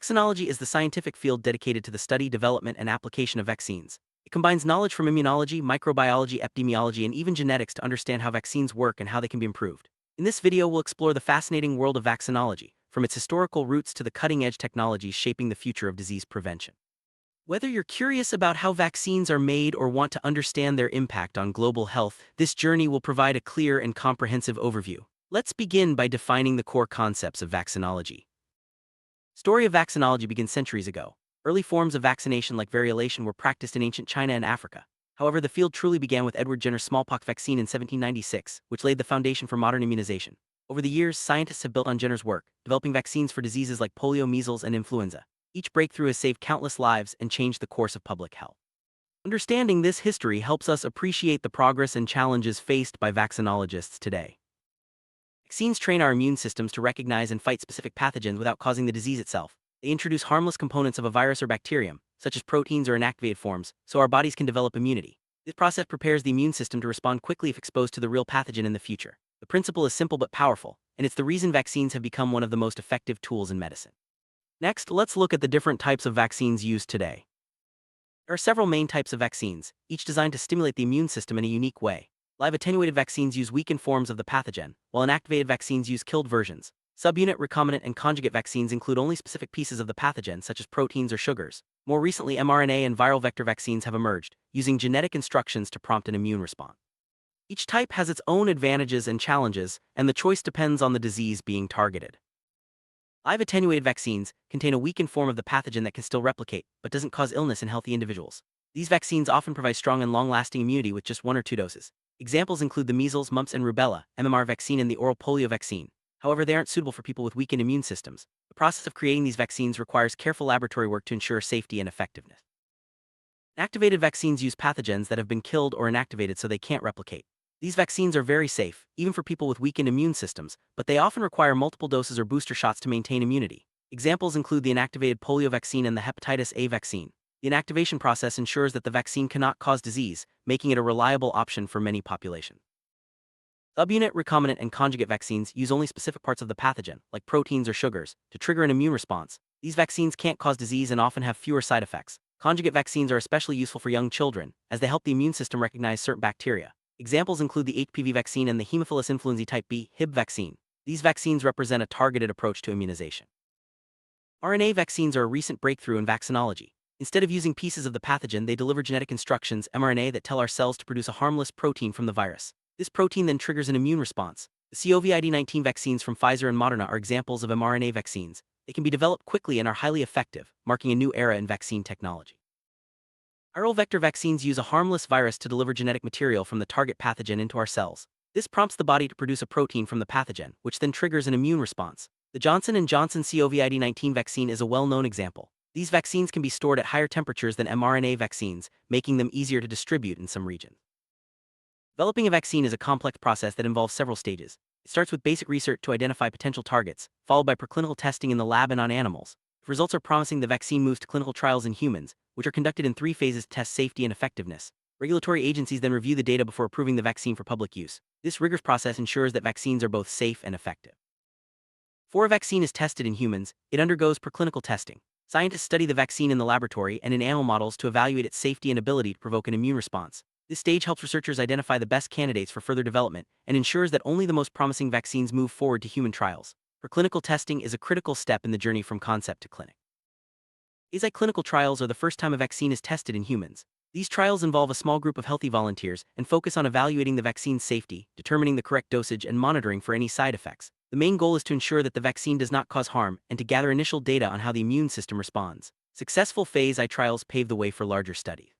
Vaccinology is the scientific field dedicated to the study, development, and application of vaccines. It combines knowledge from immunology, microbiology, epidemiology, and even genetics to understand how vaccines work and how they can be improved. In this video, we'll explore the fascinating world of vaccinology, from its historical roots to the cutting-edge technologies shaping the future of disease prevention. Whether you're curious about how vaccines are made or want to understand their impact on global health, this journey will provide a clear and comprehensive overview. Let's begin by defining the core concepts of vaccinology. Story of vaccinology begins centuries ago. Early forms of vaccination like variolation were practiced in ancient China and Africa. However, the field truly began with Edward Jenner's smallpox vaccine in 1796, which laid the foundation for modern immunization. Over the years, scientists have built on Jenner's work, developing vaccines for diseases like polio, measles, and influenza. Each breakthrough has saved countless lives and changed the course of public health. Understanding this history helps us appreciate the progress and challenges faced by vaccinologists today. Vaccines train our immune systems to recognize and fight specific pathogens without causing the disease itself. They introduce harmless components of a virus or bacterium, such as proteins or inactivated forms, so our bodies can develop immunity. This process prepares the immune system to respond quickly if exposed to the real pathogen in the future. The principle is simple but powerful, and it's the reason vaccines have become one of the most effective tools in medicine. Next, let's look at the different types of vaccines used today. There are several main types of vaccines, each designed to stimulate the immune system in a unique way. Live attenuated vaccines use weakened forms of the pathogen, while inactivated vaccines use killed versions. Subunit, recombinant, and conjugate vaccines include only specific pieces of the pathogen, such as proteins or sugars. More recently, mRNA and viral vector vaccines have emerged, using genetic instructions to prompt an immune response. Each type has its own advantages and challenges, and the choice depends on the disease being targeted. Live attenuated vaccines contain a weakened form of the pathogen that can still replicate, but doesn't cause illness in healthy individuals. These vaccines often provide strong and long-lasting immunity with just 1 or 2 doses. Examples include the measles, mumps, and rubella, MMR vaccine, and the oral polio vaccine. However, they aren't suitable for people with weakened immune systems. The process of creating these vaccines requires careful laboratory work to ensure safety and effectiveness. Inactivated vaccines use pathogens that have been killed or inactivated so they can't replicate. These vaccines are very safe, even for people with weakened immune systems, but they often require multiple doses or booster shots to maintain immunity. Examples include the inactivated polio vaccine and the hepatitis A vaccine. The inactivation process ensures that the vaccine cannot cause disease, making it a reliable option for many populations. Subunit, recombinant, and conjugate vaccines use only specific parts of the pathogen, like proteins or sugars, to trigger an immune response. These vaccines can't cause disease and often have fewer side effects. Conjugate vaccines are especially useful for young children, as they help the immune system recognize certain bacteria. Examples include the HPV vaccine and the Haemophilus influenzae type B (Hib) vaccine. These vaccines represent a targeted approach to immunization. RNA vaccines are a recent breakthrough in vaccinology. Instead of using pieces of the pathogen, they deliver genetic instructions, mRNA, that tell our cells to produce a harmless protein from the virus. This protein then triggers an immune response. The COVID-19 vaccines from Pfizer and Moderna are examples of mRNA vaccines. They can be developed quickly and are highly effective, marking a new era in vaccine technology. Viral vector vaccines use a harmless virus to deliver genetic material from the target pathogen into our cells. This prompts the body to produce a protein from the pathogen, which then triggers an immune response. The Johnson & Johnson COVID-19 vaccine is a well-known example. These vaccines can be stored at higher temperatures than mRNA vaccines, making them easier to distribute in some regions. Developing a vaccine is a complex process that involves several stages. It starts with basic research to identify potential targets, followed by preclinical testing in the lab and on animals. If results are promising, the vaccine moves to clinical trials in humans, which are conducted in 3 phases to test safety and effectiveness. Regulatory agencies then review the data before approving the vaccine for public use. This rigorous process ensures that vaccines are both safe and effective. Before a vaccine is tested in humans, it undergoes preclinical testing. Scientists study the vaccine in the laboratory and in animal models to evaluate its safety and ability to provoke an immune response. This stage helps researchers identify the best candidates for further development and ensures that only the most promising vaccines move forward to human trials. Preclinical testing is a critical step in the journey from concept to clinic. Clinical trials are the first time a vaccine is tested in humans. These trials involve a small group of healthy volunteers and focus on evaluating the vaccine's safety, determining the correct dosage, and monitoring for any side effects. The main goal is to ensure that the vaccine does not cause harm and to gather initial data on how the immune system responds. Successful phase I trials pave the way for larger studies.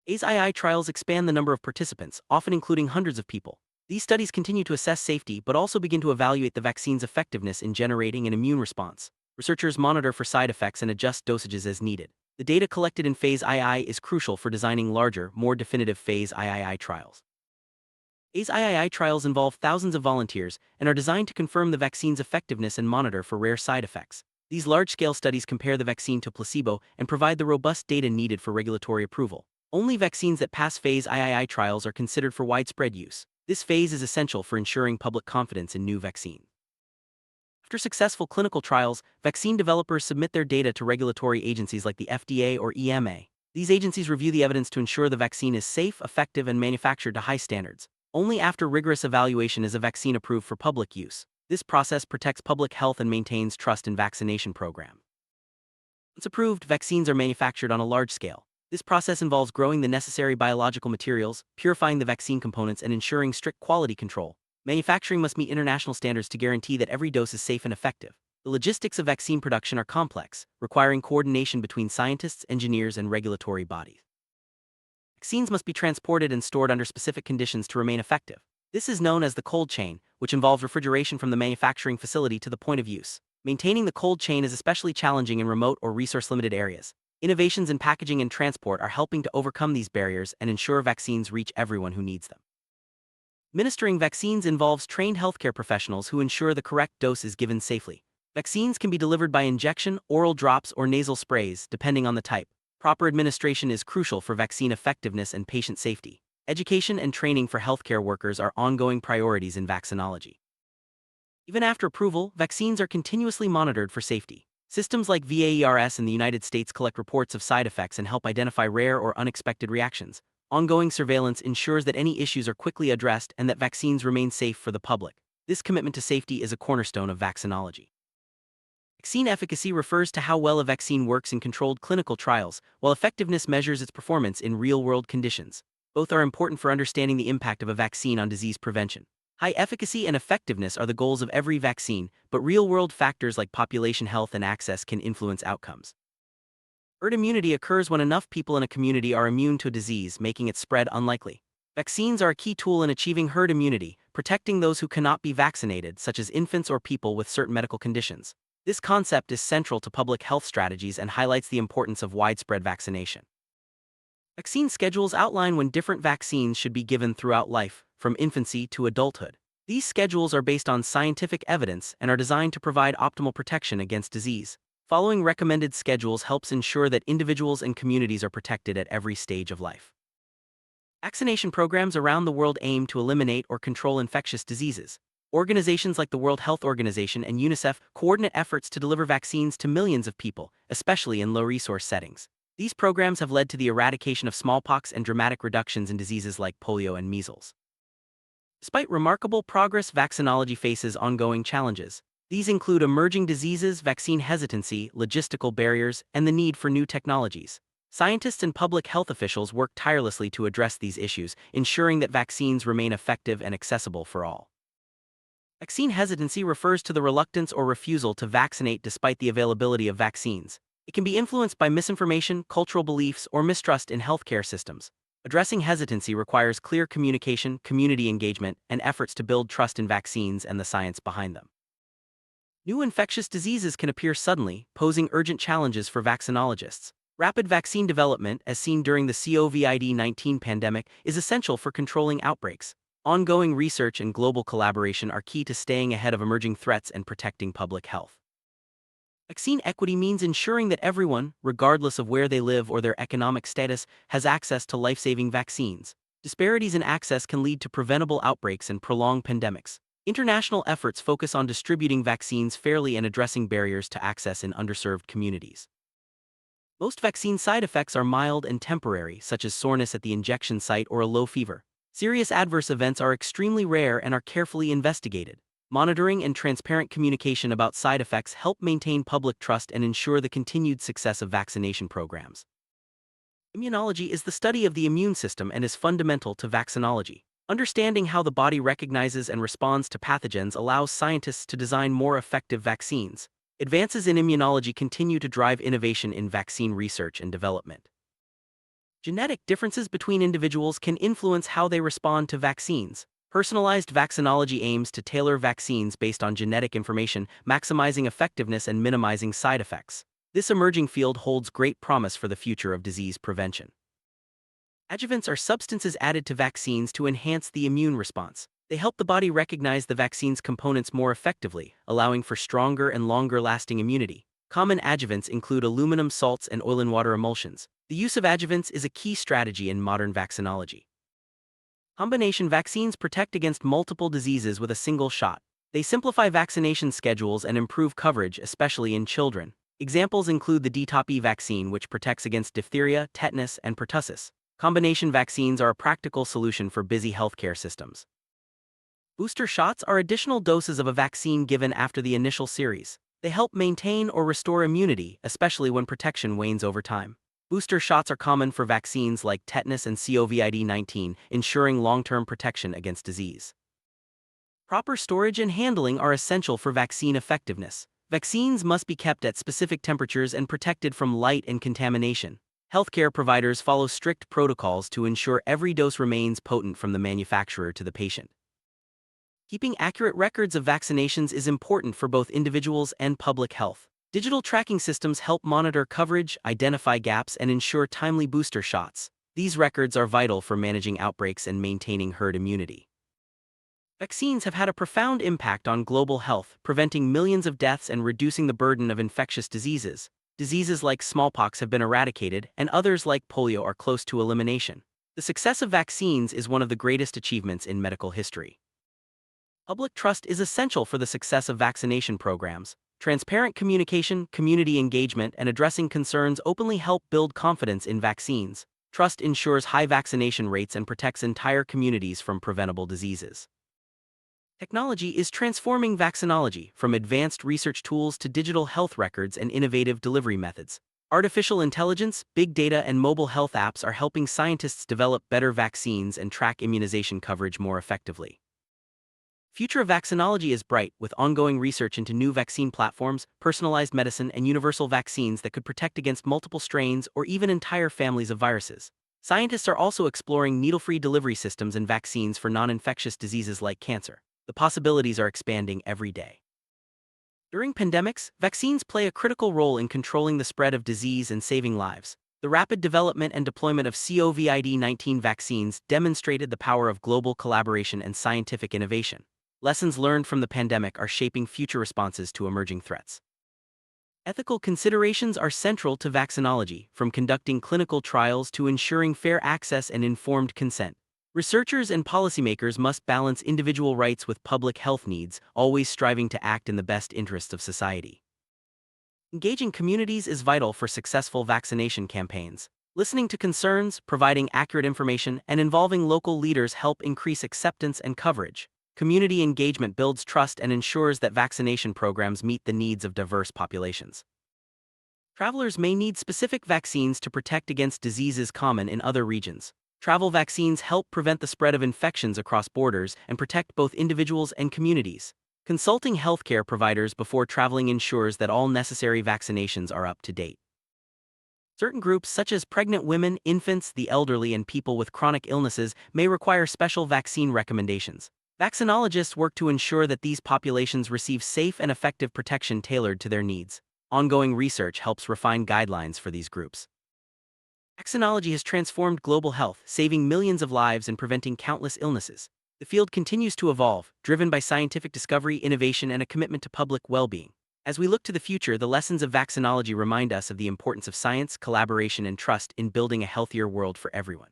Phase II trials expand the number of participants, often including hundreds of people. These studies continue to assess safety but also begin to evaluate the vaccine's effectiveness in generating an immune response. Researchers monitor for side effects and adjust dosages as needed. The data collected in phase II is crucial for designing larger, more definitive phase III trials. Phase III trials involve thousands of volunteers and are designed to confirm the vaccine's effectiveness and monitor for rare side effects. These large-scale studies compare the vaccine to placebo and provide the robust data needed for regulatory approval. Only vaccines that pass phase III trials are considered for widespread use. This phase is essential for ensuring public confidence in new vaccines. After successful clinical trials, vaccine developers submit their data to regulatory agencies like the FDA or EMA. These agencies review the evidence to ensure the vaccine is safe, effective, and manufactured to high standards. Only after rigorous evaluation is a vaccine approved for public use. This process protects public health and maintains trust in vaccination programs. Once approved, vaccines are manufactured on a large scale. This process involves growing the necessary biological materials, purifying the vaccine components, and ensuring strict quality control. Manufacturing must meet international standards to guarantee that every dose is safe and effective. The logistics of vaccine production are complex, requiring coordination between scientists, engineers, and regulatory bodies. Vaccines must be transported and stored under specific conditions to remain effective. This is known as the cold chain, which involves refrigeration from the manufacturing facility to the point of use. Maintaining the cold chain is especially challenging in remote or resource-limited areas. Innovations in packaging and transport are helping to overcome these barriers and ensure vaccines reach everyone who needs them. Administering vaccines involves trained healthcare professionals who ensure the correct dose is given safely. Vaccines can be delivered by injection, oral drops, or nasal sprays, depending on the type. Proper administration is crucial for vaccine effectiveness and patient safety. Education and training for healthcare workers are ongoing priorities in vaccinology. Even after approval, vaccines are continuously monitored for safety. Systems like VAERS in the United States collect reports of side effects and help identify rare or unexpected reactions. Ongoing surveillance ensures that any issues are quickly addressed and that vaccines remain safe for the public. This commitment to safety is a cornerstone of vaccinology. Vaccine efficacy refers to how well a vaccine works in controlled clinical trials, while effectiveness measures its performance in real-world conditions. Both are important for understanding the impact of a vaccine on disease prevention. High efficacy and effectiveness are the goals of every vaccine, but real-world factors like population health and access can influence outcomes. Herd immunity occurs when enough people in a community are immune to a disease, making its spread unlikely. Vaccines are a key tool in achieving herd immunity, protecting those who cannot be vaccinated, such as infants or people with certain medical conditions. This concept is central to public health strategies and highlights the importance of widespread vaccination. Vaccine schedules outline when different vaccines should be given throughout life, from infancy to adulthood. These schedules are based on scientific evidence and are designed to provide optimal protection against disease. Following recommended schedules helps ensure that individuals and communities are protected at every stage of life. Vaccination programs around the world aim to eliminate or control infectious diseases. Organizations like the World Health Organization and UNICEF coordinate efforts to deliver vaccines to millions of people, especially in low-resource settings. These programs have led to the eradication of smallpox and dramatic reductions in diseases like polio and measles. Despite remarkable progress, vaccinology faces ongoing challenges. These include emerging diseases, vaccine hesitancy, logistical barriers, and the need for new technologies. Scientists and public health officials work tirelessly to address these issues, ensuring that vaccines remain effective and accessible for all. Vaccine hesitancy refers to the reluctance or refusal to vaccinate despite the availability of vaccines. It can be influenced by misinformation, cultural beliefs, or mistrust in healthcare systems. Addressing hesitancy requires clear communication, community engagement, and efforts to build trust in vaccines and the science behind them. New infectious diseases can appear suddenly, posing urgent challenges for vaccinologists. Rapid vaccine development, as seen during the COVID-19 pandemic, is essential for controlling outbreaks. Ongoing research and global collaboration are key to staying ahead of emerging threats and protecting public health. Vaccine equity means ensuring that everyone, regardless of where they live or their economic status, has access to life-saving vaccines. Disparities in access can lead to preventable outbreaks and prolonged pandemics. International efforts focus on distributing vaccines fairly and addressing barriers to access in underserved communities. Most vaccine side effects are mild and temporary, such as soreness at the injection site or a low fever. Serious adverse events are extremely rare and are carefully investigated. Monitoring and transparent communication about side effects help maintain public trust and ensure the continued success of vaccination programs. Immunology is the study of the immune system and is fundamental to vaccinology. Understanding how the body recognizes and responds to pathogens allows scientists to design more effective vaccines. Advances in immunology continue to drive innovation in vaccine research and development. Genetic differences between individuals can influence how they respond to vaccines. Personalized vaccinology aims to tailor vaccines based on genetic information, maximizing effectiveness and minimizing side effects. This emerging field holds great promise for the future of disease prevention. Adjuvants are substances added to vaccines to enhance the immune response. They help the body recognize the vaccine's components more effectively, allowing for stronger and longer-lasting immunity. Common adjuvants include aluminum salts and oil-in-water emulsions. The use of adjuvants is a key strategy in modern vaccinology. Combination vaccines protect against multiple diseases with a single shot. They simplify vaccination schedules and improve coverage, especially in children. Examples include the DTaP vaccine, which protects against diphtheria, tetanus, and pertussis. Combination vaccines are a practical solution for busy healthcare systems. Booster shots are additional doses of a vaccine given after the initial series. They help maintain or restore immunity, especially when protection wanes over time. Booster shots are common for vaccines like tetanus and COVID-19, ensuring long-term protection against disease. Proper storage and handling are essential for vaccine effectiveness. Vaccines must be kept at specific temperatures and protected from light and contamination. Healthcare providers follow strict protocols to ensure every dose remains potent from the manufacturer to the patient. Keeping accurate records of vaccinations is important for both individuals and public health. Digital tracking systems help monitor coverage, identify gaps, and ensure timely booster shots. These records are vital for managing outbreaks and maintaining herd immunity. Vaccines have had a profound impact on global health, preventing millions of deaths and reducing the burden of infectious diseases. Diseases like smallpox have been eradicated, and others like polio are close to elimination. The success of vaccines is one of the greatest achievements in medical history. Public trust is essential for the success of vaccination programs. Transparent communication, community engagement, and addressing concerns openly help build confidence in vaccines. Trust ensures high vaccination rates and protects entire communities from preventable diseases. Technology is transforming vaccinology, from advanced research tools to digital health records and innovative delivery methods. Artificial intelligence, big data, and mobile health apps are helping scientists develop better vaccines and track immunization coverage more effectively. Future of vaccinology is bright, with ongoing research into new vaccine platforms, personalized medicine, and universal vaccines that could protect against multiple strains or even entire families of viruses. Scientists are also exploring needle-free delivery systems and vaccines for non-infectious diseases like cancer. The possibilities are expanding every day. During pandemics, vaccines play a critical role in controlling the spread of disease and saving lives. The rapid development and deployment of COVID-19 vaccines demonstrated the power of global collaboration and scientific innovation. Lessons learned from the pandemic are shaping future responses to emerging threats. Ethical considerations are central to vaccinology, from conducting clinical trials to ensuring fair access and informed consent. Researchers and policymakers must balance individual rights with public health needs, always striving to act in the best interests of society. Engaging communities is vital for successful vaccination campaigns. Listening to concerns, providing accurate information, and involving local leaders help increase acceptance and coverage. Community engagement builds trust and ensures that vaccination programs meet the needs of diverse populations. Travelers may need specific vaccines to protect against diseases common in other regions. Travel vaccines help prevent the spread of infections across borders and protect both individuals and communities. Consulting healthcare providers before traveling ensures that all necessary vaccinations are up to date. Certain groups, such as pregnant women, infants, the elderly, and people with chronic illnesses, may require special vaccine recommendations. Vaccinologists work to ensure that these populations receive safe and effective protection tailored to their needs. Ongoing research helps refine guidelines for these groups. Vaccinology has transformed global health, saving millions of lives and preventing countless illnesses. The field continues to evolve, driven by scientific discovery, innovation, and a commitment to public well-being. As we look to the future, the lessons of vaccinology remind us of the importance of science, collaboration, and trust in building a healthier world for everyone.